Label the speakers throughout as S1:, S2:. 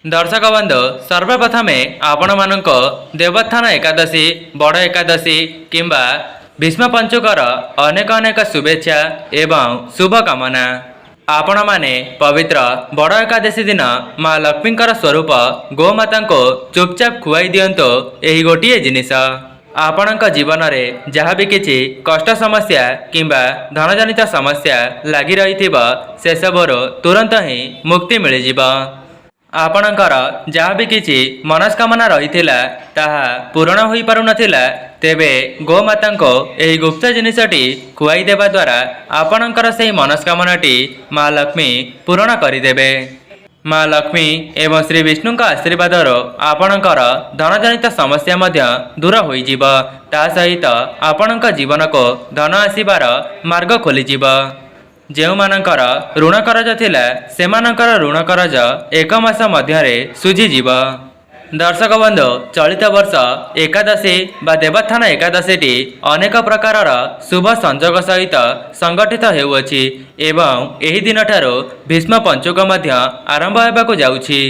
S1: दर्शक बंधु सर्वप्रथमे आपण मानक देवोत्थान एकादशी बड़ एकादशी किंबा भीष्म पंचुकर अनेक अनेक शुभेच्छा एवं शुभकामना। आपण माने पवित्र बड़ एकादशी दिन माँ लक्ष्मींकर स्वरूप गोमाता को चुपचाप खुआई दियंतो एही गोटिए जिनिस। आपणक जीवन में जहाँ भी किसी कष्ट समस्या किंबा धनजनित समस्या लगी रही से सबरो तुरंत ही मुक्ति मिल जिवो। आपणकर जहाँ भी किसी मनस्कामना रही ताहा पूरण हो पारु नथिला तेबे गोमाता को यही गुप्त जिनिसटी खुआई देवा द्वारा आपणकर से मनस्कामनाटी माँ लक्ष्मी पूरण करदेवे। माँ लक्ष्मी एवं श्री विष्णु का आशीर्वाद आपणकर धनजनित समस्या मध्य दूर हो ता सहित आपणक जीवन को धन आसबार मार्ग खोलीजिव। जो मानकर ऋण करज थिला सेमानकर ऋण करज एक मास मध्य सुझीजिव। दर्शक बंधु चलित वर्ष एकादशी बा देवोत्थान एकादशी अनेक प्रकार शुभ संजोग सहित संगठित हेउअछि एवं एही दिन ठारो भीष्म पंचुक मध्य आरंभ हेबाकु जाउछि।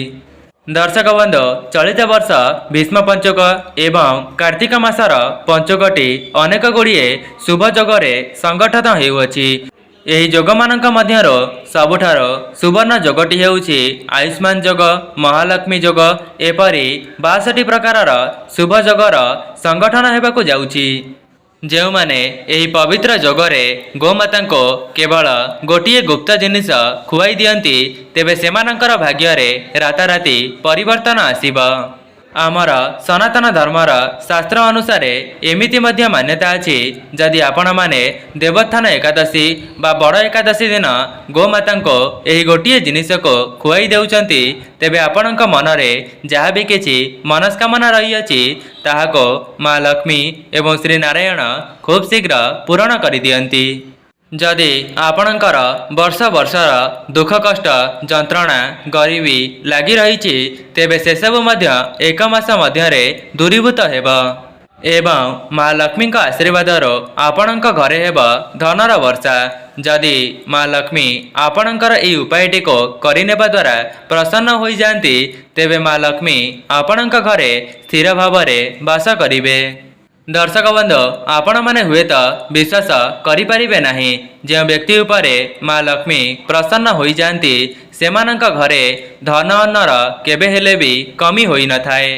S1: दर्शक बंधु चलित वर्ष भीष्म पंचुक एवं कार्तिक मासर पंचुकटी अनेक गुड़िए शुभ जोगरे संगठित हेउअछि। यही जोग मानक मध्यरो सबुठारो सुवर्ण जोगटी हेउछि आयुष्मान जोग, महालक्ष्मी जोग एपरी 62 प्रकार शुभ जोगर संगठन हेबाकु जाउछि। जो माने एही पवित्र जोगरे गोमाता को केवल गोटिए गुप्त जिनिस खुआई दियंती तेबे सेमानकर भाग्य राताराति परिवर्तन आसीब। आमर सनातन धर्मर शास्त्र अनुसार एमिति मध्य मान्यता अछि जदि आपण माने देवोत्थान एकादशी बा बड़ एकादशी दिन गोमाता को एही गोटिए जिनिस को खुआई देउचंती तेबे आपणक मनरे जहाँ भी किछि मनस्कामना रही अछि ताहाको माँ लक्ष्मी एवं श्री नारायण खूब शीघ्र पूरण कर दियंती। जदि आपणकर वर्ष वर्षर दुख कष्ट जंत्रणा गरीबी लगी रही तेबे से सब मध्य एक मास मध्य दूरीभूत हेब एवं माँ लक्ष्मी आशीर्वाद आपणक घरे हेब धनर वर्षा। जदि माँ लक्ष्मी आपणकर एही उपायटी को करिनेबा द्वारा प्रसन्न हो जाती तेबे माँ लक्ष्मी आपणक घरे स्थिर भाव वास करिवे। दर्शक बंधु आपण माने हुए तो विश्वास करिपारिबे नाही जो व्यक्ति उपरे माँ लक्ष्मी प्रसन्न हो जाती सेमानक घरे धन अन्नर केबे हेले भी कमी होई न थाए।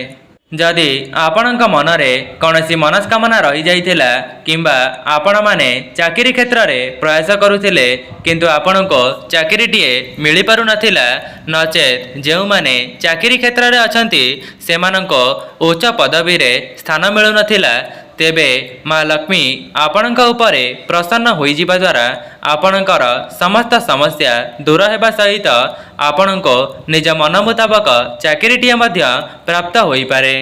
S1: जदि आपणक मनरे कौनसी मनस्कामना रही जाइथिला किंबा आपण माने चाकरी क्षेत्र में प्रयास करुथिले किंतु आपणको चाकरीटीए मिली पारु नथिला नचेत जो माने चाकरी क्षेत्र में अछंती सेमानको उच्च पदवी रे स्थान मिलु नथिला तेबे माँ लक्ष्मी आपणक उपरे प्रसन्न होई जिबा द्वारा आपणकर समस्त समस्या दूर हेबा सहित आपणको निज मन मुताबक चाकरीटीए मध्य प्राप्त होई पारे।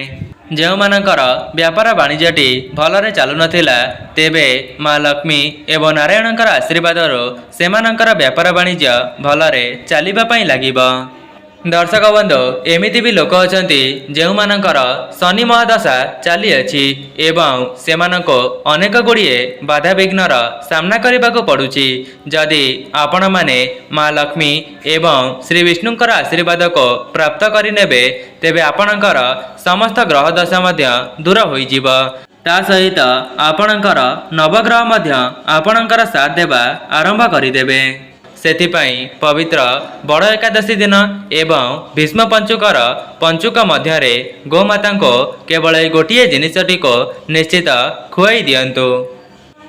S1: जो मानकर व्यापार वाणिज्यटी भलरे चालु नथिला तेबे माँ लक्ष्मी एवं नारायणकर आशीर्वाद सेमानकर व्यापार वाणिज्य भलरे चलिबा पई लागिबो। दर्शक बंधु एमिति भी लोक अछंती जो मानकर शनि महादशा चली अछि एवं सेमानको अनेक गुड़िए बाधा विघ्नर सामना करबाको पड़ुछि। जदि आपण माने माँ लक्ष्मी एवं श्री विष्णुंकर आशीर्वाद को प्राप्त करिनेबे तेबे आपणकर समस्त ग्रह दशा मध्य दूर होई जिव। ता सहित आपणकर नवग्रह मध्य आपणकर साथ देबा आरंभ करिदेबे। सेथिपाई पवित्र बड़ एकादशी दिन एवं भीष्म पंचुकर पंचुक मध्य गोमाता को केवल गोटिए जिनिसटी को निश्चित खुआई दियंतु।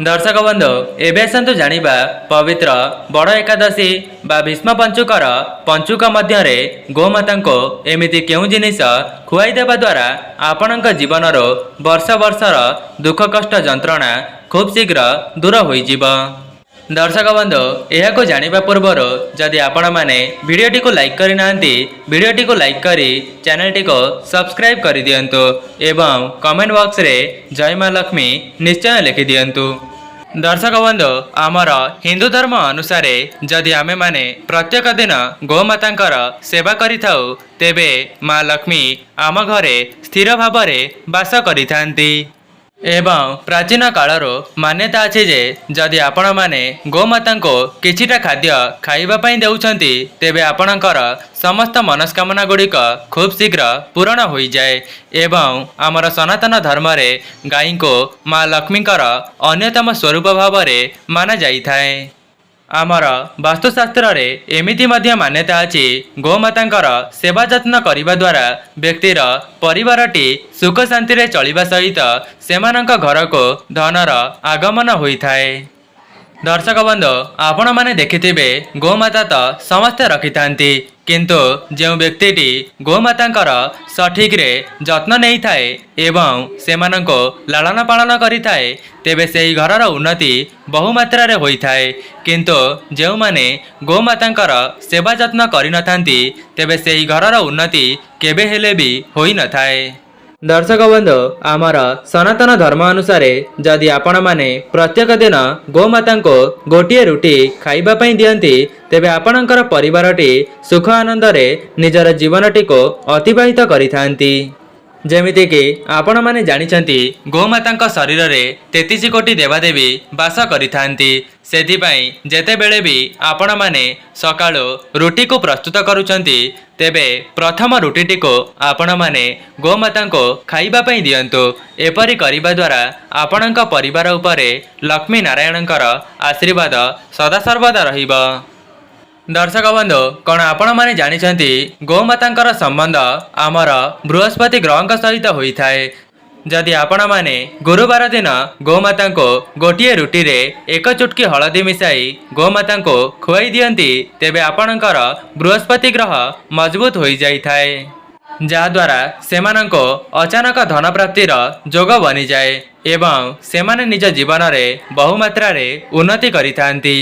S1: दर्शक बंधु एबे आसंतु जानिबा पवित्र बड़ एकादशी बा भीष्म पंचुकर पंचुक मध्य गोमाता को एमिति केउ जिनिस खुआई देवा द्वारा आपणक जीवनर वर्ष वर्षर दुख कष्ट जंत्रणा खूब शीघ्र दूर होई जिव। दर्शक बंधु यह जानिबा पूर्वर जदि आपण माने वीडियोटी को लाइक करि नांती वीडियोटी को लाइक करी चैनलटी को सब्सक्राइब कर दियंतु एवं कमेंट बॉक्स रे जय माँ लक्ष्मी निश्चय लिखि दियंतु। दर्शक बंधु आमर हिंदू धर्म अनुसार जदि आमे माने प्रत्येक दिन गोमातांकर सेवा करिथाउ तेबे माँ लक्ष्मी आम घरे स्थिर भाव वास करिथांती। एवं प्राचीन कालर मान्यता अच्छी जे जदि आपण मैंने गोमाता को किछिटा खाद्य खाइबापी देउछंती तेबे आपणकर समस्त मनस्कामना गुड़िक खूब शीघ्र पूरण हो जाए। एवं आमर सनातन धर्म रे गाई को माँ लक्ष्मीकर अन्यतम स्वरूप भाव माना जाइथाए। आमर वास्तुशास्त्र रे एमिति मध्य मान्यता अछि गोमातांकर सेवा जत्न करिबा द्वारा व्यक्तिर परिवारटी सुख शांति रे चलिबा सहित सेमानंक घर को धनर आगमन होइथाए। दर्शक बंधु आपण माने देखिथिबे गोमाता तो समस्ते रखिथांती किंतु जो व्यक्तिटी गोमातांकर सठिक रे जत्न नहीं थाए एवं सेमानंको लालन पालन करिथाए तेबे सेही घरर उन्नति बहुमात्रा रे होइथाए। किंतु जो माने गोमातांकर सेवा जत्न करि नथांती तेबे सेही घरर उन्नति केबे हेले भी होई नथाए। दर्शक बंधु आमर सनातन धर्म अनुसार जदि आपण माने प्रत्येक दिन गोमाता को गोटे रुटी खाइबा पई दियंती तेबे आपणकर परिवारटी सुख आनंद रे निजर जीवनटी को अतिबाहित करिथांती। जेमिति कि आपण माने जानिछंती गोमाता शरीर रे 33 कोटी देवादेवी वास करिथांती। सेथिपाई जेते बेले भी आपण माने सकाळो रुटी को प्रस्तुत करूछंती तेबे प्रथम रुटीटी को आपण माने गोमाता को खाइबा पई दियंतु। एपरि करिबा द्वारा आपणक परिवार उपरे लक्ष्मी नारायणकर आशीर्वाद सदा सर्वदा रहिबो। दर्शक बंधु कौन आपण माने जानिछंती गोमातांकर संबंध आमर बृहस्पति ग्रह सहित होइथाए। जदि आपण माने गुरुवार दिन गोमाता को गोटे रुटी रे एक चुटकी हलदी मिसाई गोमाता को खुआई दियंती तेबे आपणकर बृहस्पति ग्रह मजबूत हो जाइथाए जहाद्वारा सेमानंको अचानक धन प्राप्तिर जोग बनी जाए एवं सेमाने निज जीवन रे बहुमात्रा रे उन्नति करिथांती।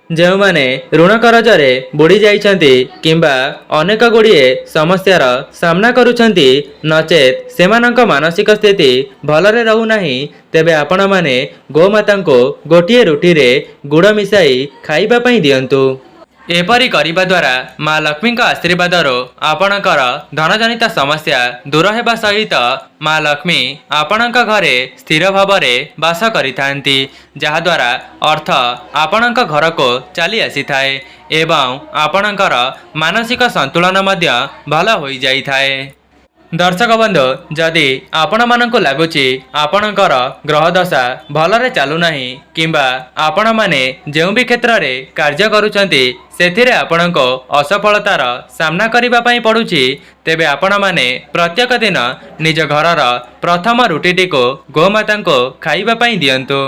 S1: जो माने ऋण करजरे बुड़ी जाइछंती किंबा अनेक गुड़िए समस्यार सामना करुछंती नचेत सेमानंक मानसिक स्थिति भलरे रहू नाही तेबे आपण माने गोमाता को गोटे रुटी रे गुड़ मिसाई खाइबा पई दियंतु। एपरि करिबा द्वारा माँ लक्ष्मी आशीर्वाद आपणकर धनजनित समस्या दूर हेबा सहित माँ लक्ष्मी आपणक घरे स्थिर भाव वास करिथांती जहाद्वारा अर्थ आपणक घर को चली आसीथाए एवं आपणकर मानसिक संतुलन मध्य भल हो जाइथाए। दर्शक बंधु जदि आपण मानक लगुची आपणकर ग्रह दशा भलरे चालू नाही किंबा आपण माने जो भी क्षेत्र रे कार्य करूछंती सेथिरे आपणको असफलतार सामना करिबा पई पडुची तेबे आपण माने प्रत्येक दिन निज घरर प्रथम रुटीटी को गोमाता को खाइबा पई दियंतु।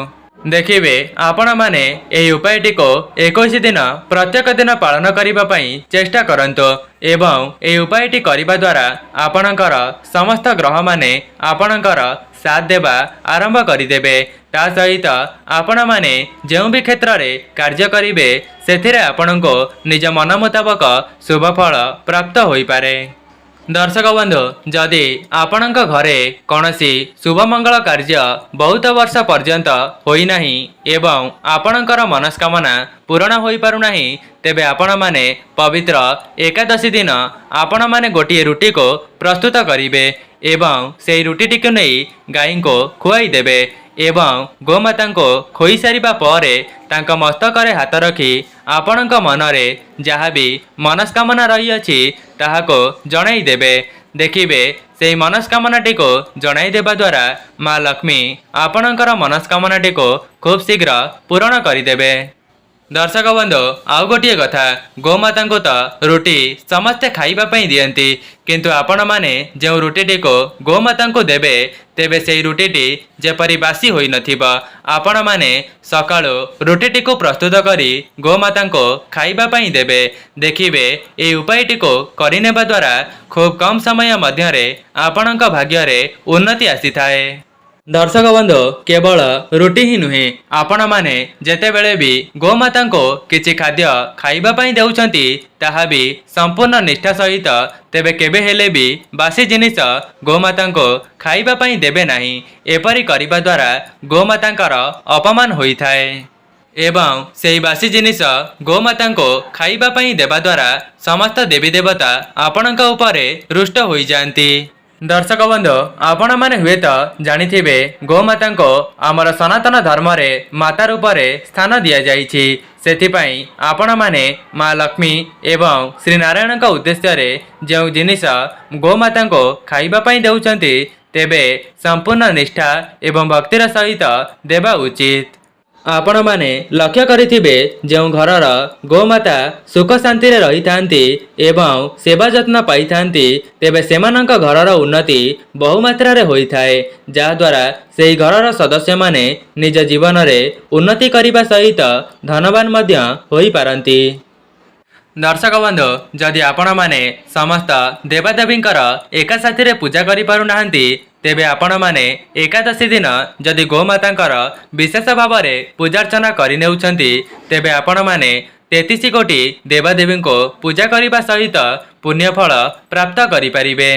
S1: देखिबे आपण माने एही उपायटी को 21 दिन प्रत्येक दिन पालन करिबा पई चेष्टा करंतो एवं एही उपायटी करिबा द्वारा आपणकर समस्त ग्रह माने आपणकर साथ देबा आरंभ करिदेबे। ता सहित आपण माने जो भी क्षेत्र रे कार्य करिबे सेथिरे आपणको निज मन मुताबक शुभ फल प्राप्त होई पारे। दर्शक बंधु जदि आपणक घरे कौनसी शुभ मंगल कार्य बहुत वर्ष पर्यंत होई नाही एवं आपणकर मनस्कामना पूर्ण होई पारु नाही तेबे आपण माने पवित्र एकादशी दिन आपण माने गोटे रुटी को प्रस्तुत करिबे एवं सेही रुटीटी को नहीं गाई को खुआई देबे एवं गोमाता को खोई सारिबा परे तांका मस्तकरे हाथ रखी आपणक मनरे जहाँ भी मनस्कामना रही अछि ताहाको जणाई देबे। देखिबे सेही मनस्कामनाटी को जणाई देबा द्वारा माँ लक्ष्मी आपणकर मनस्कामनाटी को खूब शीघ्र पूरण करिदेबे। दर्शक बंधु आउ गोटे कथा गोमाता को तो रुटी समस्ते खाइबा पई दियंती किंतु आपण माने जो रुटीटी को गोमाता को देबे तेबे सेही रुटीटी जेपरि बासी होई नथिबा आपण माने सकाळो रुटीटी को प्रस्तुत करी गोमाता को खाइबा पई देबे। देखिबे ए उपायटी को करिनेबा द्वारा खूब कम समय मध्यरे आपणक भाग्य रे उन्नति आसीथाए। दर्शक बंधु केवल रुटी ही नुहे आपण माने जेते बेले भी गोमाता को किछि खाद्य खाइबा पई देउछंती ताहा भी संपूर्ण निष्ठा सहित तेबे केबे हेले भी बासी जिनिस गोमाता को खाइबा पई देबे नाही। एपरि करिबा द्वारा गोमातांकर अपमान होइथाए एवं सेही बासी जिनिस गोमाता को खाइबा पई देबा द्वारा समस्त देवी देवता आपणक उपरे रुष्ट होई जांती। दर्शक बंधु आपण मैंने हुए तो जानिथिबे गोमाता को आमर सनातन धर्म रे माता रूप रे स्थान दिया जाइछि। सेथिपाई आपण माने माँ लक्ष्मी एवं श्री नारायण का उद्देश्य रे जो जिनिस गोमाता को खाइबा पई देउचंती तेबे संपूर्ण निष्ठा एवं भक्तिर सहित देवा उचित। आपण माने लक्ष्य करिथिबे जो घरर गोमाता सुख शांति रे रही थांती एवं सेवा जत्न पाई थांती तेबे सेमानंक घरर उन्नति बहुमात्रा रे होई थाए, जा द्वारा सेही घरर सदस्य माने निज जीवन रे उन्नति करिबा सहित धनवान मध्य होई पारंती। दर्शक बंधु जदि आपण माने समस्त देवादेवींकर एका साथी रे पूजा करि पारु नाहंती तेबे आपण माने एकादशी दिन जदि गोमातांकर विशेष भाव में पूजार्चना करि नेउछंती तेबे आपण माने 33 कोटी देवादेवी को पूजा करने सहित पुण्यफल प्राप्त करि परिबे।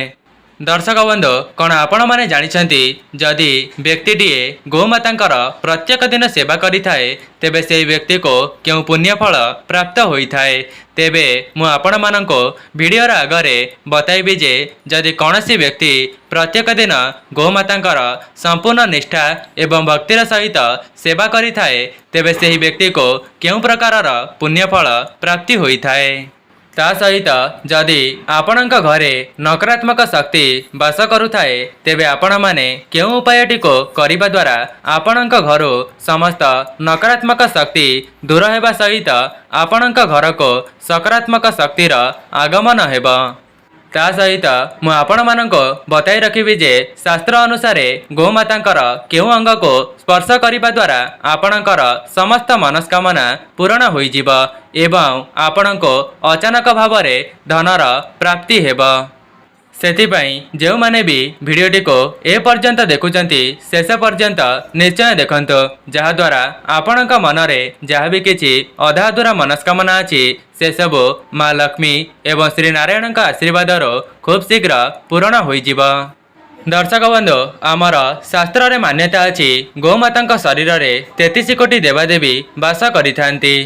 S1: दर्शक बंधु कौन आपण माने जानिछंती जदि व्यक्तिटीए गोमातांकर प्रत्येक दिन सेवा करिथाए तेबे सेही व्यक्ति को क्यों पुण्यफल प्राप्त होइथाए। तेबे मु आपण माननको वीडियो आगरे बताइबी जे जदि कौनसी व्यक्ति प्रत्येक दिन गोमातांकर संपूर्ण निष्ठा एवं भक्तिर सहित सेवा करिथाए तेबे सेही व्यक्ति को क्यों प्रकारर पुण्यफल प्राप्ति होइथाए। ता सहित जदि आपणक घरे नकारात्मक शक्ति बास करुथाए तेबे आपण माने केउ उपायटी को करिबा द्वारा आपणक घरो समस्त नकारात्मक शक्ति दूर हेबा सहित आपणक घर को सकारात्मक शक्तिर आगमन हेबा। ता सहित मु आपण माननको बताई रखिबी जे शास्त्र अनुसार गोमातांकर केउ अंग को स्पर्श करिबा द्वारा आपणकर समस्त मनस्कामना पूर्ण होई जिवो एवं आपणको अचानक भाव में धनर प्राप्ति हेबो। सेथिपाई जो माने भी वीडियोटी को ए पर्यंत देखुचंती शेष पर्यंत निश्चय देखंतु, जहा द्वारा आपणक मनरे जहाँ भी किछि अधा अधूरा मनस्कामना अछि से सब माँ लक्ष्मी एवं श्री नारायण का आशीर्वाद खूब शीघ्र पूर्ण होई जिवो। दर्शक बंधु आमर शास्त्र रे मान्यता अछि गोमाता शरीर रे 33 कोटी देवादेवी वास करिथांती।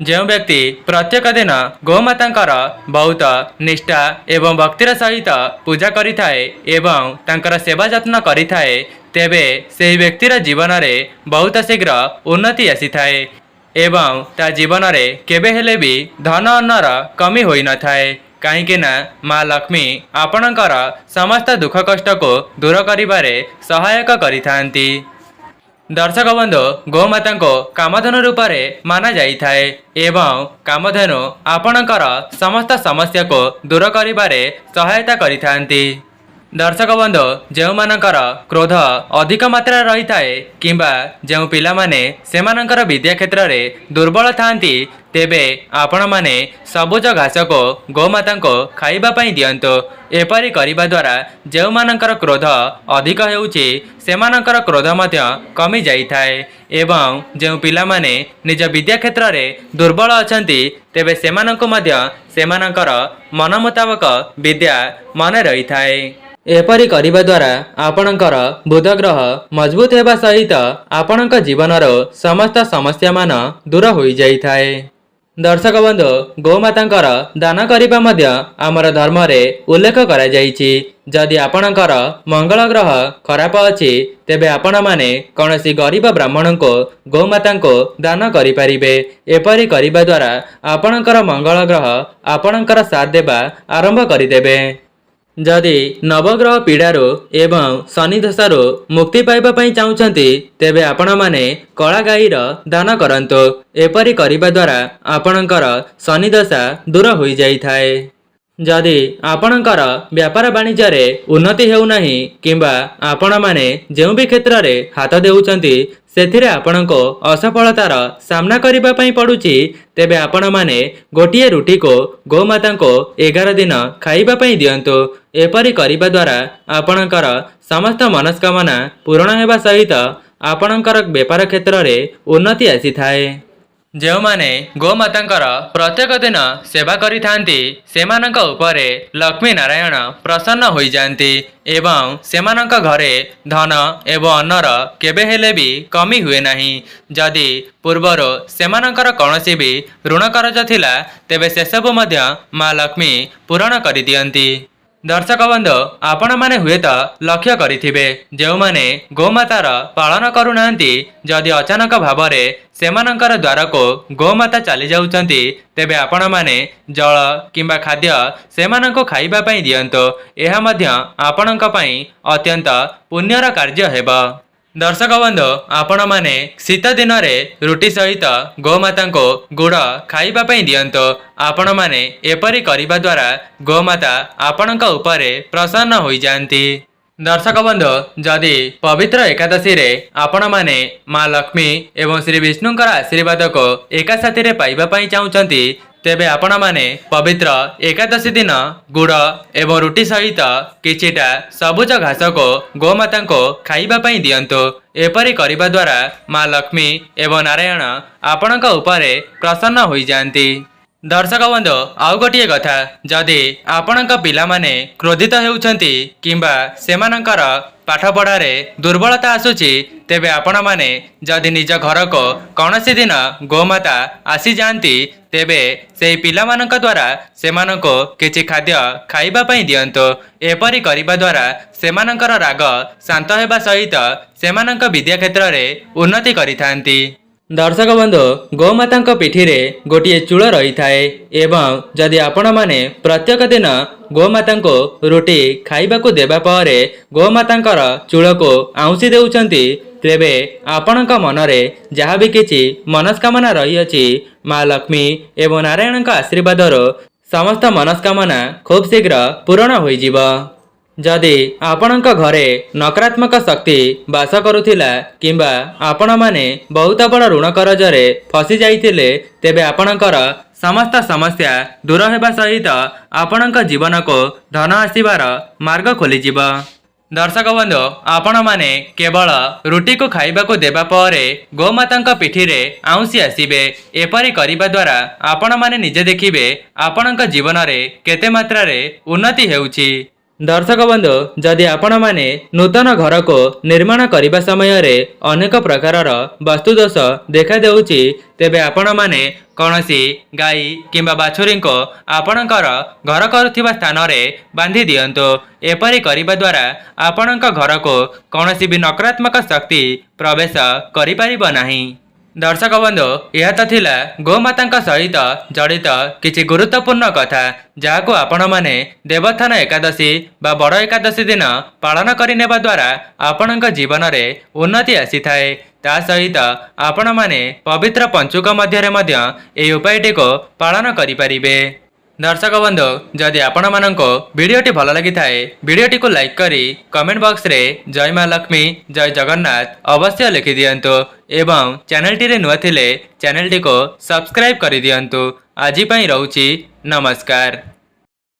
S1: जो व्यक्ति प्रत्येक दिन गोमातांकर बहुत निष्ठा एवं भक्तिर सहित पूजा करिथाए एवं तांकर सेवा जत्न करिथाए तेबे सेही व्यक्तिर जीवन रे बहुत शीघ्र उन्नति आसीथाए एवं ता जीवन रे केबे हेले भी धन अन्नर कमी होई न थाए, कहीं ना माँ लक्ष्मी आपणकर समस्त दुख कष्ट को दूर करिबारे सहायक करिथांती। दर्शक बंधु गोमाता को कामधेनु रूप में माना जाइथाए एवं कामधेनु आपणकर समस्त समस्या को दूर करिबारे सहायता करिथांती। दर्शक बंधु जो मानकर क्रोध अधिक मात्रा रही थाए किंबा जो पिला माने सेमानकर विद्या क्षेत्र में दुर्बल थांती तेबे आपण माने सबुज घास को गोमाता को खाइबा पई दियंतु। एपरि करिबा द्वारा जो मानकर क्रोध अधिक हेउछि सेमानकर क्रोध मध्य कमी जाइथाए एवं जो पिला माने निज विद्या क्षेत्र में दुर्बल अछंती तेबे सेमानंको मध्य सेमानकर मन मुताबक विद्या मन रही थाए। एपरि करिबा द्वारा आपणकर बुधग्रह मजबूत हेबा सहित आपणक जीवनर समस्त समस्या मान दूर होई जाइथाए। दर्शक बंधु गोमातांकर दान करिबा मध्य आमर धर्म रे उल्लेख करा जाइछि। जदि आपणकर मंगल ग्रह खराब अछि तेबे आपण माने कौनसी गरीब ब्राह्मण को गोमाता को दान करि परिबे। एपरि करिबा द्वारा आपणकर मंगल ग्रह आपणकर साथ देबा आरंभ करिदेबे। जदि नवग्रह पीड़ारो एवं शनि दशारो मुक्ति पाइबा पई चाहुचंती तेबे आपण माने कला गाईर दान करंतु। एपरि करिबा द्वारा आपणकर शनि दशा दूर होई जाइथाए। जदि आपणकर व्यापार वाणिज्य रे उन्नति हेउ नाही किंबा आपण माने जेउ भी क्षेत्र रे हाथ देउचंती सेथिरे आपणको असफलतार सामना करिबा पई पडुची तेबे आपण माने गोटिए रुटी को गोमाता को 11 दिन खाइबा पई दियंतु। एपरि करिबा द्वारा आपणकर समस्त मनस्कामना पूर्ण हेबा सहित आपणकर व्यापार क्षेत्र रे उन्नति आसीथाए। जो माने गोमातांकर प्रत्येक दिन सेवा करिथांती सेमानंक उपरे लक्ष्मी नारायण प्रसन्न होई जांती एवं सेमानंक घरे धन एवं अन्नर केबे हेले भी कमी हुए नाही। जदि पूर्वर सेमानंकर कौनसी भी ऋण कर्ज थिला तेबे से सब मध्य माँ लक्ष्मी पूरण करि दियंती। दर्शक बंधु आपण मैंने हुए तो लक्ष्य करिथिबे जो माने गोमातार पालन करूनांती जदि अचानक भाव में सेमानंकर द्वार को गोमाता चली जाउचंती तेबे आपण माने जल किंबा खाद्य सेमानंको खाइबा पई दियंतो एहा मध्य आपणंक पई अत्यंत पुण्यर कार्य हेबा। दर्शक बंधु आपण मैंने शीत दिन में रुटी सहित गोमाता को गुड़ खाइबा पई दियंतो आपण मैंने एपरी करिबा द्वारा गोमाता आपणक उपरे प्रसन्न होई जांती। दर्शक बंधु जदि पवित्र एकादशी रे आपण मैंने माँ लक्ष्मी एवं श्री विष्णुंकर आशीर्वाद को एका साथी रे पाइबा पई चाहुचंती तेबे आपण माने पवित्र एकादशी दिन गुड़ एवं रुटी सहित किछिटा सबुज घास को गोमाता को खाइबा पई दियंतो एपरी करिबा द्वारा माँ लक्ष्मी एवं नारायण आपणक उपरे प्रसन्न होई जांती। दर्शक बंधु आउ गोटे कथा जदि आपणक पिला माने क्रोधित हेउछंती किंबा सेमानंकर पाठ पढ़ारे दुर्बलता आसुची तेबे आपण माने जदि निज घर को कौनसी दिन गोमाता आसी जाती तेबे से पिला मानक द्वारा सेमानको किछि खाद्य खाइबा पई दियंतो एपरी करिबा द्वारा सेमानकर राग शांत हेबा सहित सेमानक विद्या क्षेत्र रे उन्नति करिथांती। दर्शक बंधु गोमाता पिठी रे गोटे चूल रही थाए एवं जदि आपण माने प्रत्येक दिन गोमाता को रुटी खाइबाकू देबा परे गोमातांकर चूल को आउंसी देउचंती तेबे आपणक मनरे जहाँ भी किछि मनस्कामना रही अछि माँ लक्ष्मी एवं नारायण आशीर्वाद समस्त मनस्कामना खूब शीघ्र पूरण होई जिवो। जदि आपणक घरे नकारात्मक शक्ति बास करुथिला किंबा आपण माने बहुत बड़ ऋण करजरे फसी जाइथिले तेबे आपणकर समस्त समस्या दूर हेबा सहित आपणक जीवन को धन आसीबार मार्ग खोली जिवो। दर्शक बंधु आपण माने केवल रुटी को खाइबा को देबा परे गोमाता पिठी रे आउंसी आसीबे एपरी करिबा द्वारा आपण माने निजे देखिबे आपणक जीवन रे केते मात्रा रे उन्नति हेउची। दर्शक बंधु जदि आपण माने नूतन घर को निर्माण करने समय रे अनेक प्रकार वस्तु दोष देखा देउची तेबे आपण माने कौनसी गाई किंबा बाछुरी को आपणकर घर करुथिबा स्थान रे बांधी दियंतो एपरी करिबा द्वारा आपणक घर को कौनसी भी नकारात्मक शक्ति प्रवेश करि परिबो नाही। दर्शक बंधु यह तो थिला गोमाता सहित जड़ित किछि गुरुत्वपूर्ण कथा जहाको आपण माने देवोत्थान एकादशी बा बड़ एकादशी दिन पालन करिनेबा द्वारा आपणक जीवन रे उन्नति आसी थाए। ता सहित आपण माने पवित्र पंचुक मध्य एही उपायटी को पालन करि परिबे। दर्शक बंधु जदि आपण माननको वीडियोटी भल लगी थाए वीडियोटी को लाइक करी कमेंट बॉक्स रे जय माँ लक्ष्मी जय जगन्नाथ अवश्य लिखि दियंतु एवं चैनल टी रे नुआ थिले चैनल टी को सब्सक्राइब करि दियंतु। आज पई रहउची नमस्कार।